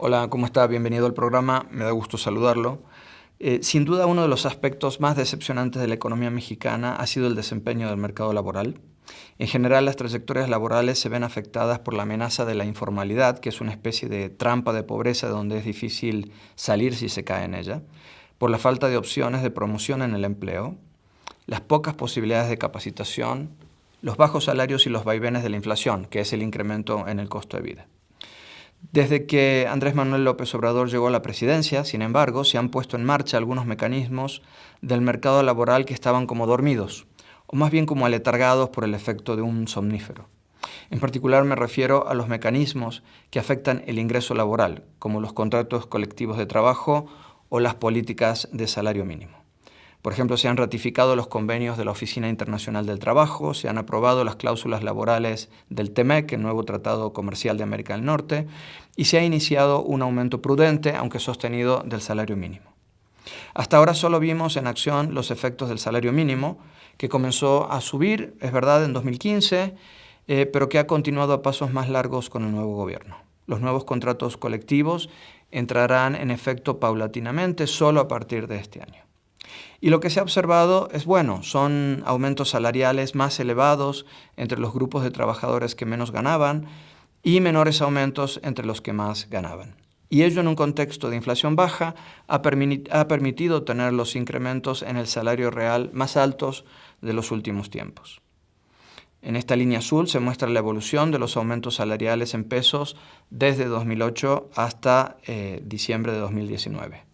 Hola, ¿cómo está? Bienvenido al programa, me da gusto saludarlo. Sin duda, uno de los aspectos más decepcionantes de la economía mexicana ha sido el desempeño del mercado laboral. En general, las trayectorias laborales se ven afectadas por la amenaza de la informalidad, que es una especie de trampa de pobreza de donde es difícil salir si se cae en ella, por la falta de opciones de promoción en el empleo, las pocas posibilidades de capacitación, los bajos salarios y los vaivenes de la inflación, que es el incremento en el costo de vida. Desde que Andrés Manuel López Obrador llegó a la presidencia, sin embargo, se han puesto en marcha algunos mecanismos del mercado laboral que estaban como dormidos, o más bien como aletargados por el efecto de un somnífero. En particular me refiero a los mecanismos que afectan el ingreso laboral, como los contratos colectivos de trabajo o las políticas de salario mínimo. Por ejemplo, se han ratificado los convenios de la Oficina Internacional del Trabajo, se han aprobado las cláusulas laborales del TEMEC, el nuevo Tratado Comercial de América del Norte, y se ha iniciado un aumento prudente, aunque sostenido, del salario mínimo. Hasta ahora solo vimos en acción los efectos del salario mínimo, que comenzó a subir, es verdad, en 2015, pero que ha continuado a pasos más largos con el nuevo gobierno. Los nuevos contratos colectivos entrarán en efecto paulatinamente solo a partir de este año. Y lo que se ha observado es bueno, son aumentos salariales más elevados entre los grupos de trabajadores que menos ganaban y menores aumentos entre los que más ganaban. Y ello en un contexto de inflación baja ha permitido tener los incrementos en el salario real más altos de los últimos tiempos. En esta línea azul se muestra la evolución de los aumentos salariales en pesos desde 2008 hasta diciembre de 2019.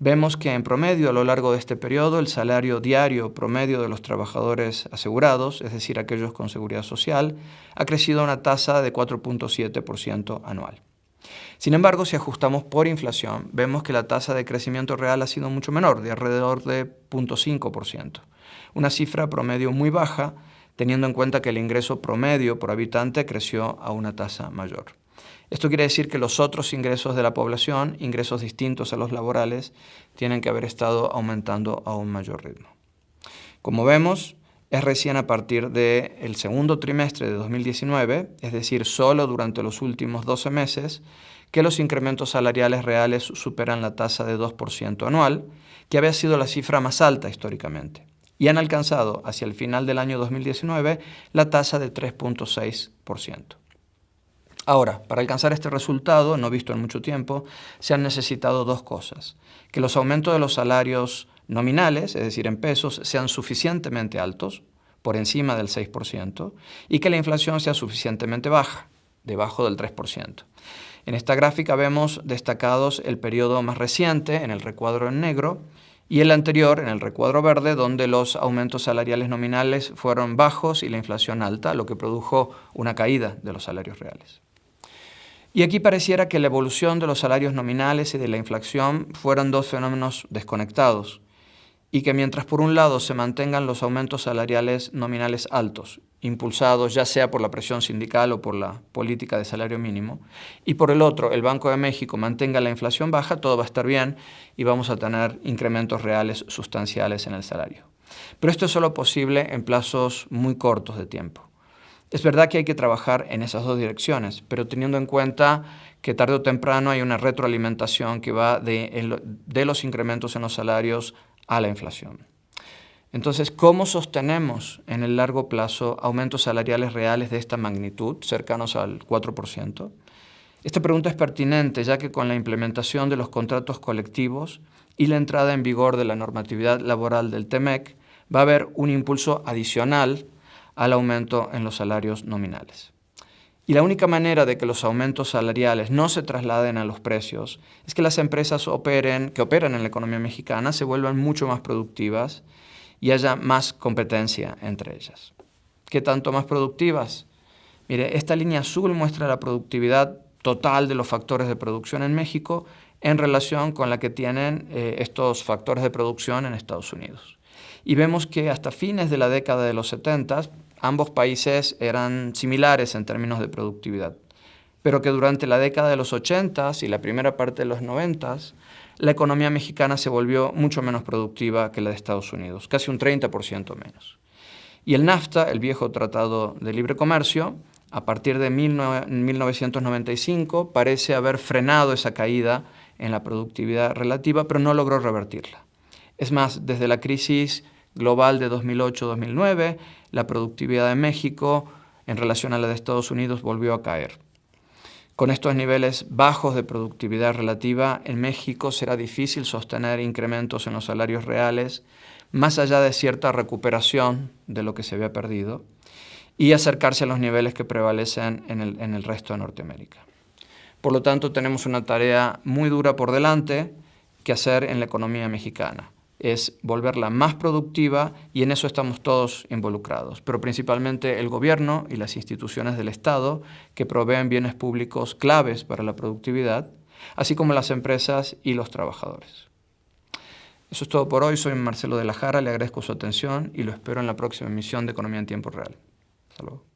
Vemos que en promedio a lo largo de este periodo el salario diario promedio de los trabajadores asegurados, es decir, aquellos con seguridad social, ha crecido a una tasa de 4.7% anual. Sin embargo, si ajustamos por inflación, vemos que la tasa de crecimiento real ha sido mucho menor, de alrededor de 0.5%, una cifra promedio muy baja, teniendo en cuenta que el ingreso promedio por habitante creció a una tasa mayor. Esto quiere decir que los otros ingresos de la población, ingresos distintos a los laborales, tienen que haber estado aumentando a un mayor ritmo. Como vemos, es recién a partir del segundo trimestre de 2019, es decir, solo durante los últimos 12 meses, que los incrementos salariales reales superan la tasa de 2% anual, que había sido la cifra más alta históricamente, y han alcanzado hacia el final del año 2019 la tasa de 3.6%. Ahora, para alcanzar este resultado, no visto en mucho tiempo, se han necesitado dos cosas. Que los aumentos de los salarios nominales, es decir, en pesos, sean suficientemente altos, por encima del 6%, y que la inflación sea suficientemente baja, debajo del 3%. En esta gráfica vemos destacados el periodo más reciente, en el recuadro en negro, y el anterior, en el recuadro verde, donde los aumentos salariales nominales fueron bajos y la inflación alta, lo que produjo una caída de los salarios reales. Y aquí pareciera que la evolución de los salarios nominales y de la inflación fueran dos fenómenos desconectados y que mientras por un lado se mantengan los aumentos salariales nominales altos, impulsados ya sea por la presión sindical o por la política de salario mínimo, y por el otro el Banco de México mantenga la inflación baja, todo va a estar bien y vamos a tener incrementos reales sustanciales en el salario. Pero esto es solo posible en plazos muy cortos de tiempo. Es verdad que hay que trabajar en esas dos direcciones, pero teniendo en cuenta que tarde o temprano hay una retroalimentación que va de los incrementos en los salarios a la inflación. Entonces, ¿cómo sostenemos en el largo plazo aumentos salariales reales de esta magnitud, cercanos al 4%? Esta pregunta es pertinente, ya que con la implementación de los contratos colectivos y la entrada en vigor de la normatividad laboral del TEMEC, va a haber un impulso adicional al aumento en los salarios nominales. Y la única manera de que los aumentos salariales no se trasladen a los precios es que las empresas que operan en la economía mexicana se vuelvan mucho más productivas y haya más competencia entre ellas. ¿Qué tanto más productivas? Mire, esta línea azul muestra la productividad total de los factores de producción en México en relación con la que tienen estos factores de producción en Estados Unidos. Y vemos que hasta fines de la década de los 70, ambos países eran similares en términos de productividad, pero que durante la década de los 80 y la primera parte de los 90, la economía mexicana se volvió mucho menos productiva que la de Estados Unidos, casi un 30% menos. Y el NAFTA, el viejo Tratado de Libre Comercio, A partir de 1995 parece haber frenado esa caída en la productividad relativa, pero no logró revertirla. Es más, desde la crisis global de 2008-2009, la productividad de México en relación a la de Estados Unidos volvió a caer. Con estos niveles bajos de productividad relativa, en México será difícil sostener incrementos en los salarios reales, más allá de cierta recuperación de lo que se había perdido, y acercarse a los niveles que prevalecen en el resto de Norteamérica. Por lo tanto, tenemos una tarea muy dura por delante que hacer en la economía mexicana. Es volverla más productiva y en eso estamos todos involucrados, pero principalmente el gobierno y las instituciones del Estado que proveen bienes públicos claves para la productividad, así como las empresas y los trabajadores. Eso es todo por hoy. Soy Marcelo de la Jara, le agradezco su atención y lo espero en la próxima emisión de Economía en Tiempo Real. Hasta luego.